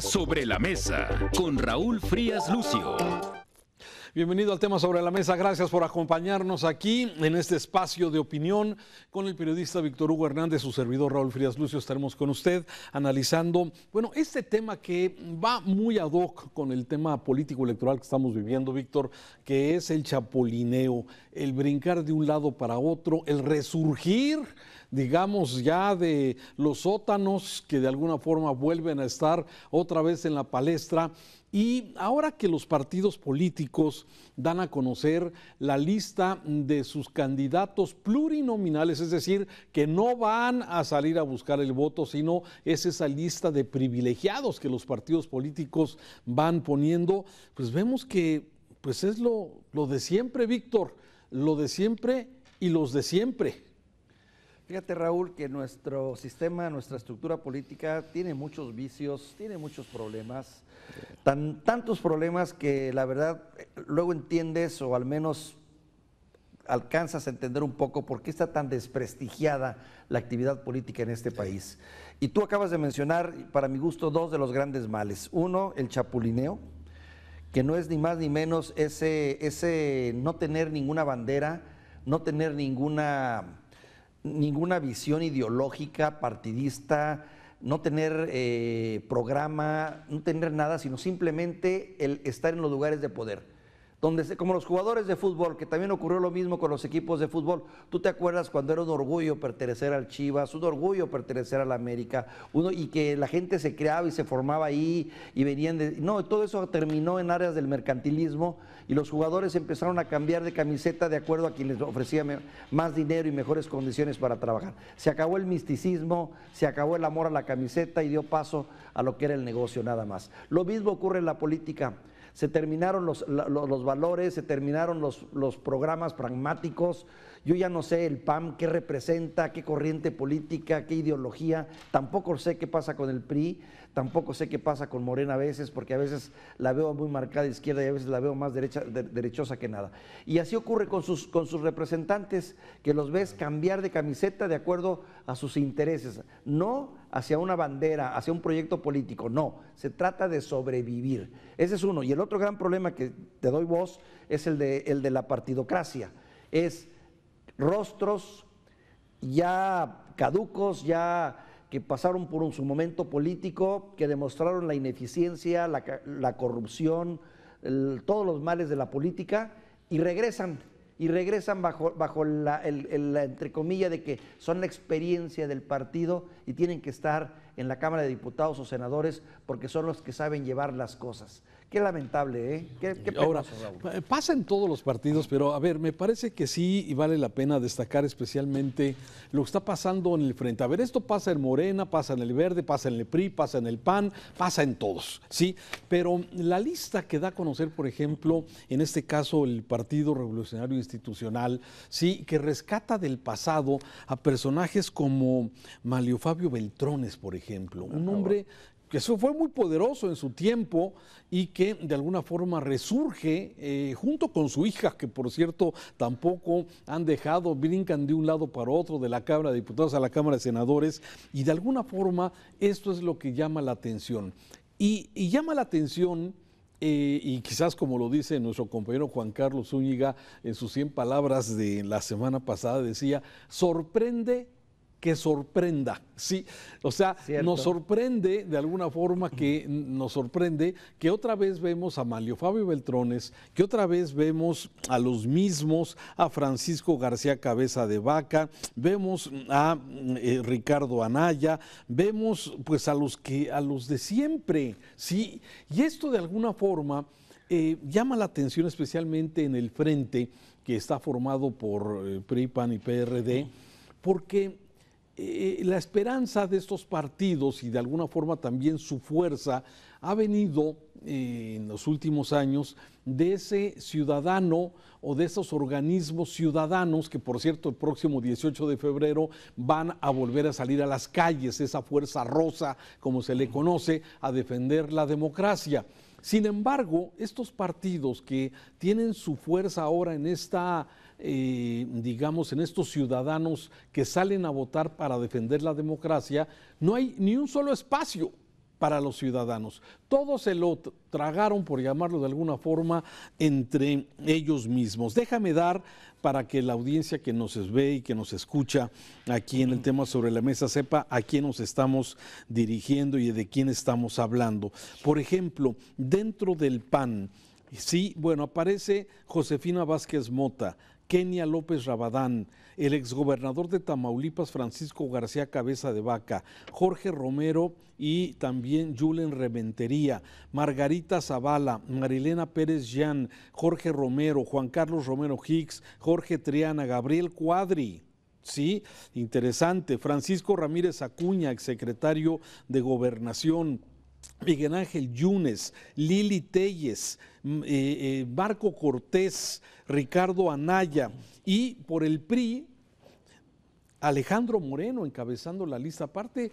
Sobre la mesa con Raúl Frías Lucio. Bienvenido al tema sobre la mesa. Gracias por acompañarnos aquí en este espacio de opinión con el periodista Víctor Hugo Hernández, su servidor Raúl Frías Lucio. Estaremos con usted analizando, este tema que va muy ad hoc con el tema político electoral que estamos viviendo, Víctor, que es el chapulineo, el brincar de un lado para otro, el resurgir, digamos, ya de los sótanos que de alguna forma vuelven a estar otra vez en la palestra. Y ahora que los partidos políticos dan a conocer la lista de sus candidatos plurinominales, es decir, que no van a salir a buscar el voto, sino es esa lista de privilegiados que los partidos políticos van poniendo, pues vemos que es lo de siempre, Víctor, lo de siempre y los de siempre. Fíjate, Raúl, que nuestro sistema, nuestra estructura política tiene muchos vicios, tiene muchos problemas, tantos problemas que la verdad luego entiendes o al menos alcanzas a entender un poco por qué está tan desprestigiada la actividad política en este país. Y tú acabas de mencionar, para mi gusto, dos de los grandes males. Uno, el chapulineo, que no es ni más ni menos ese no tener ninguna bandera, no tener ninguna visión ideológica, partidista, no tener programa, no tener nada, sino simplemente el estar en los lugares de poder. Como los jugadores de fútbol, que también ocurrió lo mismo con los equipos de fútbol. Tú te acuerdas cuando era un orgullo pertenecer al Chivas, un orgullo pertenecer al América, y que la gente se creaba y se formaba ahí y venían de... No, todo eso terminó en áreas del mercantilismo y los jugadores empezaron a cambiar de camiseta de acuerdo a quien les ofrecía más dinero y mejores condiciones para trabajar. Se acabó el misticismo, se acabó el amor a la camiseta y dio paso a lo que era el negocio nada más. Lo mismo ocurre en la política. Se terminaron los valores, se terminaron los programas pragmáticos. Yo ya no sé el PAN qué representa, qué corriente política, qué ideología. Tampoco sé qué pasa con el PRI, tampoco sé qué pasa con Morena a veces, porque a veces la veo muy marcada izquierda y a veces la veo más derechosa que nada. Y así ocurre con sus representantes, que los ves cambiar de camiseta de acuerdo a sus intereses, no hacia una bandera, hacia un proyecto político, no, se trata de sobrevivir. Ese es uno. Y el otro gran problema que te doy voz es el de la partidocracia. Es rostros ya caducos, ya que pasaron por su momento político, que demostraron la ineficiencia, la corrupción, todos los males de la política y regresan bajo la entre comillas de que son la experiencia del partido y tienen que estar en la Cámara de Diputados o senadores porque son los que saben llevar las cosas. Qué lamentable, ¿eh? Qué Ahora, penoso, Raúl. pasa en todos los partidos, pero a ver, me parece que sí y vale la pena destacar especialmente lo que está pasando en el frente. A ver, esto pasa en Morena, pasa en el Verde, pasa en el PRI, pasa en el PAN, pasa en todos, ¿sí? Pero la lista que da a conocer, por ejemplo, en este caso el Partido Revolucionario Institucional, sí, que rescata del pasado a personajes como Manlio Fabio Beltrones, por ejemplo, un hombre que eso fue muy poderoso en su tiempo y que de alguna forma resurge junto con su hija, que por cierto tampoco han dejado, brincan de un lado para otro, de la Cámara de Diputados a la Cámara de Senadores, y de alguna forma esto es lo que llama la atención. Y llama la atención, y quizás como lo dice nuestro compañero Juan Carlos Zúñiga en sus 100 palabras de la semana pasada, decía, sorprende que sorprenda, sí, o sea, cierto. Nos sorprende de alguna forma que nos sorprende que otra vez vemos a Manlio Fabio Beltrones, que otra vez vemos a los mismos, a Francisco García Cabeza de Vaca, vemos a Ricardo Anaya, vemos pues a los de siempre, sí, y esto de alguna forma llama la atención especialmente en el frente que está formado por PRI, PAN y PRD, porque la esperanza de estos partidos y de alguna forma también su fuerza ha venido en los últimos años de ese ciudadano o de esos organismos ciudadanos que, por cierto, el próximo 18 de febrero van a volver a salir a las calles, esa fuerza rosa, como se le conoce, a defender la democracia. Sin embargo, estos partidos que tienen su fuerza ahora en esta, digamos, en estos ciudadanos que salen a votar para defender la democracia, no hay ni un solo espacio. para los ciudadanos. Todos se lo tragaron, por llamarlo de alguna forma, entre ellos mismos. Déjame dar, para que la audiencia que nos ve y que nos escucha aquí en el tema sobre la mesa sepa a quién nos estamos dirigiendo y de quién estamos hablando. Por ejemplo, dentro del PAN, sí, bueno, aparece Josefina Vázquez Mota, Kenia López Rabadán, el exgobernador de Tamaulipas, Francisco García Cabeza de Vaca, Jorge Romero y también Julen Rementería, Margarita Zavala, Marilena Pérez Llán, Jorge Romero, Juan Carlos Romero Hicks, Jorge Triana, Gabriel Cuadri. Sí, interesante. Francisco Ramírez Acuña, exsecretario de Gobernación, Miguel Ángel Yunes, Lili Telles, Marco Cortés, Ricardo Anaya y por el PRI, Alejandro Moreno encabezando la lista. Aparte,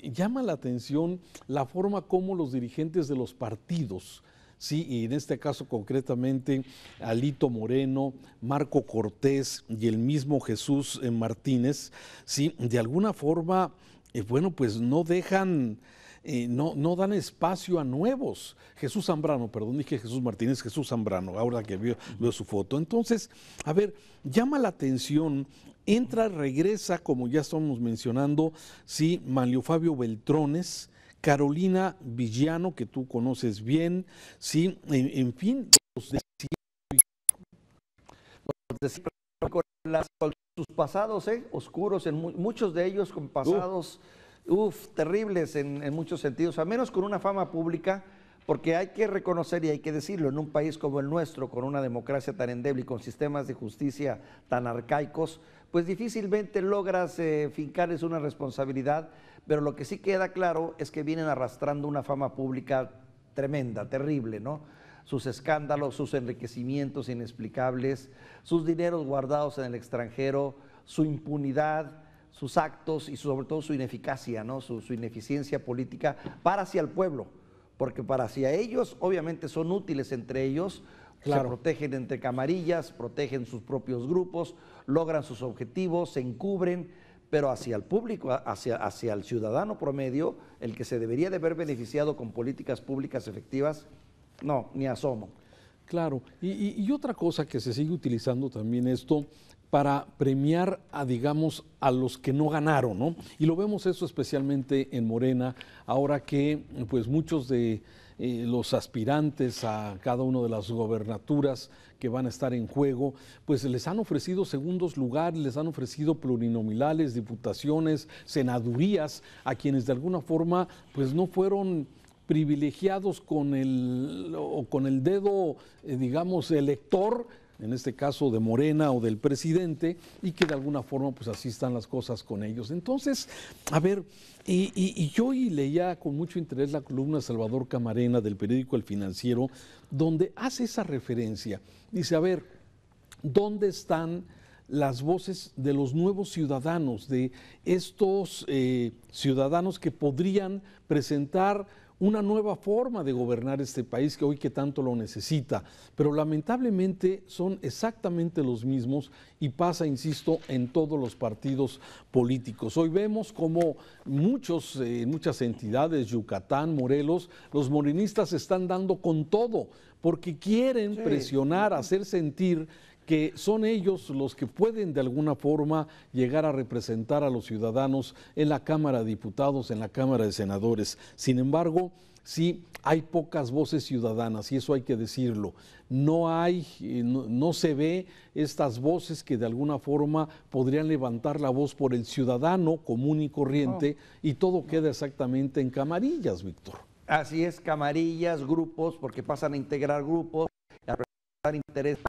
llama la atención la forma como los dirigentes de los partidos, sí, y en este caso concretamente Alito Moreno, Marco Cortés y el mismo Jesús Martínez, sí, de alguna forma, bueno, pues no dejan... no dan espacio a nuevos. Jesús Zambrano, perdón, dije Jesús Martínez, Jesús Zambrano, ahora que veo su foto. Entonces, a ver, llama la atención, regresa, como ya estamos mencionando, sí, Manlio Fabio Beltrones, Carolina Villano, que tú conoces bien, sí, en fin, los de con sus pasados oscuros, muchos de ellos con pasados terribles en muchos sentidos, al menos con una fama pública, porque hay que reconocer y hay que decirlo, en un país como el nuestro, con una democracia tan endeble y con sistemas de justicia tan arcaicos, pues difícilmente logras fincarles una responsabilidad, pero lo que sí queda claro es que vienen arrastrando una fama pública tremenda, terrible, ¿no? Sus escándalos, sus enriquecimientos inexplicables, sus dineros guardados en el extranjero, su impunidad, sus actos y sobre todo su ineficacia, ¿no? Su ineficiencia política para hacia el pueblo, porque para hacia ellos obviamente son útiles entre ellos, claro. Se protegen entre camarillas, protegen sus propios grupos, logran sus objetivos, se encubren, pero hacia el público, hacia el ciudadano promedio, el que se debería de ver beneficiado con políticas públicas efectivas, no, ni asomo. Claro, y otra cosa que se sigue utilizando también esto para premiar a, digamos, a los que no ganaron, ¿no? Y lo vemos eso especialmente en Morena, ahora que pues muchos de los aspirantes a cada una de las gobernaturas que van a estar en juego, pues les han ofrecido segundos lugares, les han ofrecido plurinominales, diputaciones, senadurías, a quienes de alguna forma pues no fueron privilegiados con el dedo, digamos, elector, en este caso de Morena o del presidente, y que de alguna forma pues así están las cosas con ellos. Entonces, a ver, y yo leía con mucho interés la columna de Salvador Camarena del periódico El Financiero, donde hace esa referencia. Dice, a ver, ¿dónde están las voces de los nuevos ciudadanos, de estos ciudadanos que podrían presentar una nueva forma de gobernar este país que hoy que tanto lo necesita? Pero lamentablemente son exactamente los mismos y pasa, insisto, en todos los partidos políticos. Hoy vemos como muchas entidades, Yucatán, Morelos, los morenistas están dando con todo porque quieren presionar, hacer sentir que son ellos los que pueden de alguna forma llegar a representar a los ciudadanos en la Cámara de Diputados, en la Cámara de Senadores. Sin embargo, sí hay pocas voces ciudadanas y eso hay que decirlo. No se ve estas voces que de alguna forma podrían levantar la voz por el ciudadano común y corriente y todo queda exactamente en camarillas, Víctor. Así es, camarillas, grupos, porque pasan a integrar grupos, a representar intereses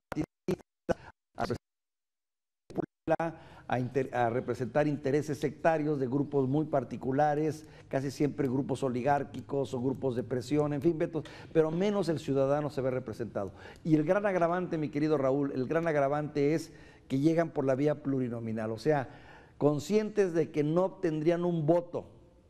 a representar intereses sectarios de grupos muy particulares, casi siempre grupos oligárquicos o grupos de presión, en fin, pero menos el ciudadano se ve representado. Y el gran agravante, mi querido Raúl, el gran agravante es que llegan por la vía plurinominal, o sea, conscientes de que no obtendrían un voto,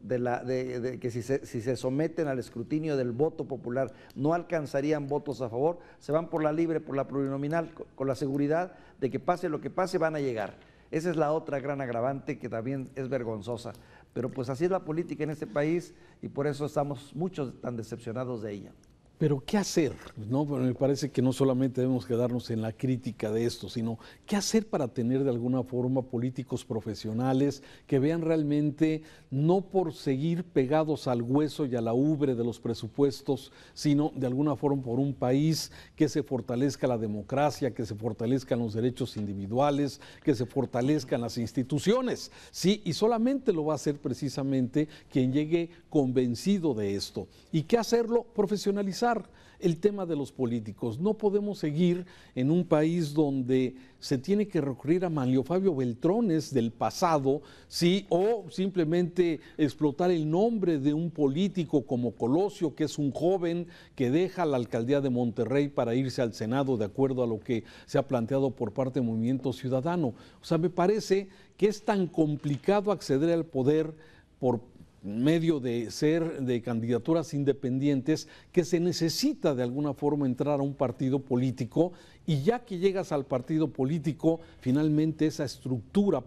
que si se someten al escrutinio del voto popular no alcanzarían votos a favor, se van por la libre, por la plurinominal, con la seguridad de que pase lo que pase van a llegar. Esa es la otra gran agravante que también es vergonzosa. Pero pues así es la política en este país y por eso estamos muchos tan decepcionados de ella. Pero ¿qué hacer? ¿No? Me parece que no solamente debemos quedarnos en la crítica de esto, sino ¿qué hacer para tener de alguna forma políticos profesionales que vean realmente, no por seguir pegados al hueso y a la ubre de los presupuestos, sino de alguna forma por un país que se fortalezca la democracia, que se fortalezcan los derechos individuales, que se fortalezcan las instituciones? Sí, y solamente lo va a hacer precisamente quien llegue convencido de esto. ¿Y qué hacerlo? Profesionalizar el tema de los políticos. No podemos seguir en un país donde se tiene que recurrir a Manlio Fabio Beltrones del pasado, ¿sí? O simplemente explotar el nombre de un político como Colosio, que es un joven que deja la alcaldía de Monterrey para irse al Senado de acuerdo a lo que se ha planteado por parte del Movimiento Ciudadano. O sea, me parece que es tan complicado acceder al poder por medio de ser de candidaturas independientes, que se necesita de alguna forma entrar a un partido político, y ya que llegas al partido político, finalmente esa estructura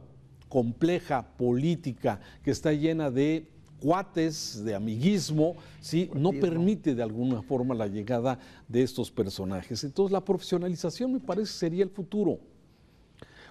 compleja política que está llena de cuates, de amiguismo, ¿sí? No permite de alguna forma la llegada de estos personajes. Entonces la profesionalización me parece sería el futuro.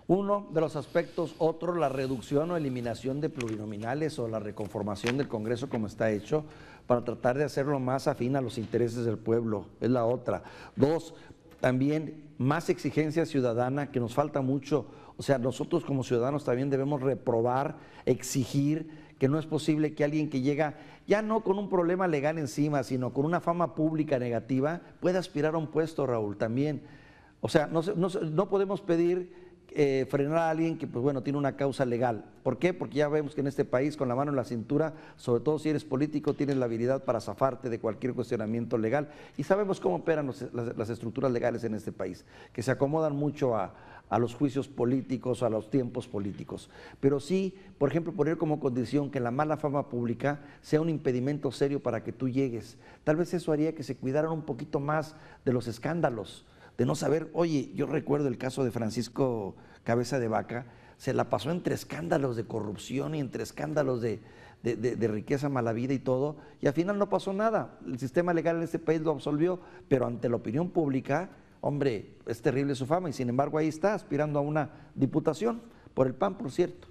Uno de los aspectos, otro, la reducción o eliminación de plurinominales o la reconformación del Congreso como está hecho, para tratar de hacerlo más afín a los intereses del pueblo, es la otra. Dos, también más exigencia ciudadana, que nos falta mucho. O sea, nosotros como ciudadanos también debemos reprobar, exigir, que no es posible que alguien que llega, ya no con un problema legal encima, sino con una fama pública negativa, pueda aspirar a un puesto, Raúl, también. O sea, no podemos pedir frenar a alguien que, pues bueno, tiene una causa legal. ¿Por qué? Porque ya vemos que en este país, con la mano en la cintura, sobre todo si eres político, tienes la habilidad para zafarte de cualquier cuestionamiento legal. Y sabemos cómo operan las estructuras legales en este país, que se acomodan mucho a los juicios políticos, a los tiempos políticos. Pero sí, por ejemplo, poner como condición que la mala fama pública sea un impedimento serio para que tú llegues. Tal vez eso haría que se cuidaran un poquito más de los escándalos, de no saber. Oye, yo recuerdo el caso de Francisco Cabeza de Vaca, se la pasó entre escándalos de corrupción y entre escándalos de riqueza malavida y todo, y al final no pasó nada. El sistema legal en este país lo absolvió, pero ante la opinión pública, hombre, es terrible su fama, y sin embargo ahí está, aspirando a una diputación, por el PAN, por cierto.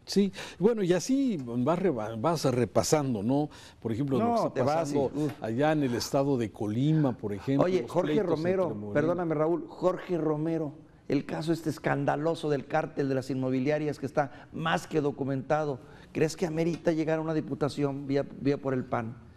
Sí, bueno, y así vas repasando, ¿no? Por ejemplo, lo que está pasando allá en el estado de Colima, por ejemplo. Oye, Jorge Romero, perdóname Raúl, Jorge Romero, el caso este escandaloso del cártel de las inmobiliarias que está más que documentado. ¿Crees que amerita llegar a una diputación vía por el PAN?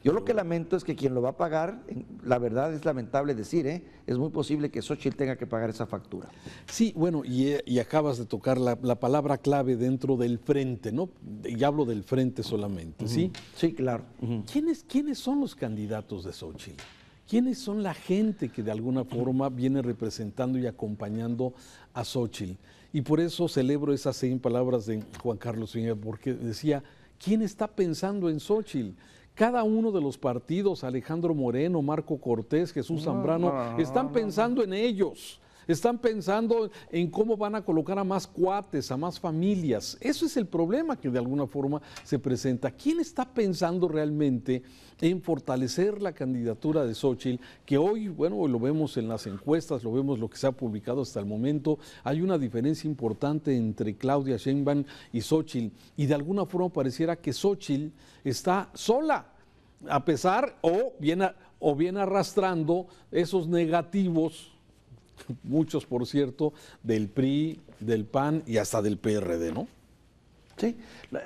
Yo lo que lamento es que quien lo va a pagar, la verdad es lamentable decir, es muy posible que Xóchitl tenga que pagar esa factura. Sí, bueno, y acabas de tocar la palabra clave dentro del frente, ¿no? Y hablo del frente solamente, ¿sí? Sí, claro. ¿Quiénes son los candidatos de Xóchitl? ¿Quiénes son la gente que de alguna forma viene representando y acompañando a Xóchitl? Y por eso celebro esas 100 palabras de Juan Carlos Zúñiga, porque decía, ¿quién está pensando en Xóchitl? Cada uno de los partidos, Alejandro Moreno, Marco Cortés, Jesús Zambrano, están pensando en ellos. Están pensando en cómo van a colocar a más cuates, a más familias. Eso es el problema que de alguna forma se presenta. ¿Quién está pensando realmente en fortalecer la candidatura de Xóchitl? Que hoy, bueno, lo vemos en las encuestas, lo vemos lo que se ha publicado hasta el momento. Hay una diferencia importante entre Claudia Sheinbaum y Xóchitl. Y de alguna forma pareciera que Xóchitl está sola, a pesar o viene arrastrando esos negativos, muchos por cierto, del PRI, del PAN y hasta del PRD, ¿no? Sí,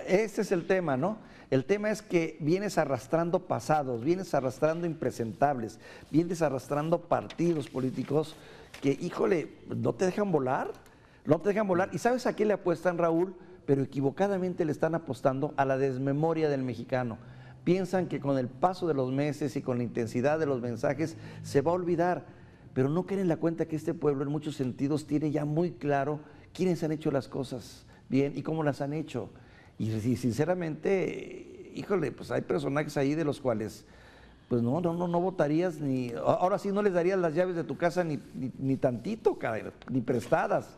ese es el tema, ¿no? El tema es que vienes arrastrando pasados, vienes arrastrando impresentables, vienes arrastrando partidos políticos que, híjole, no te dejan volar, no te dejan volar. ¿Y sabes a qué le apuestan, Raúl? Pero equivocadamente le están apostando a la desmemoria del mexicano. Piensan que con el paso de los meses y con la intensidad de los mensajes se va a olvidar, pero no caen en la cuenta que este pueblo en muchos sentidos tiene ya muy claro quiénes han hecho las cosas bien y cómo las han hecho. Y sinceramente, híjole, pues hay personajes ahí de los cuales pues no votarías ni, ahora sí no les darías las llaves de tu casa ni tantito, caray, ni prestadas.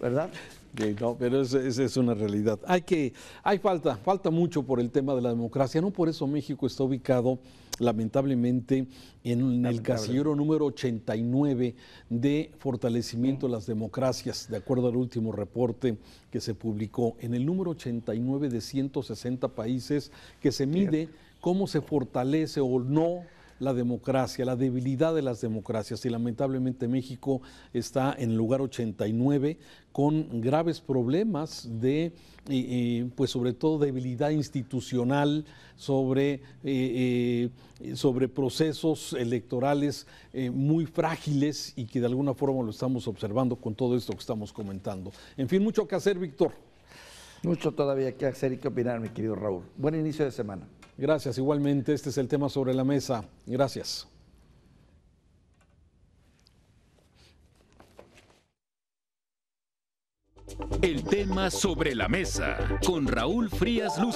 ¿verdad? Sí, no, pero esa es una realidad. Falta mucho por el tema de la democracia. No por eso México está ubicado, lamentablemente, en el casillero número 89 de fortalecimiento de las democracias, de acuerdo al último reporte que se publicó. En el número 89 de 160 países que se mide cómo se fortalece o no la democracia, la debilidad de las democracias, y lamentablemente México está en el lugar 89 con graves problemas de, pues sobre todo debilidad institucional, sobre procesos electorales muy frágiles y que de alguna forma lo estamos observando con todo esto que estamos comentando. En fin, mucho que hacer, Víctor. Mucho todavía que hacer y que opinar, mi querido Raúl. Buen inicio de semana. Gracias, igualmente. Este es el tema sobre la mesa. Gracias. El tema sobre la mesa con Raúl Frías Lucio.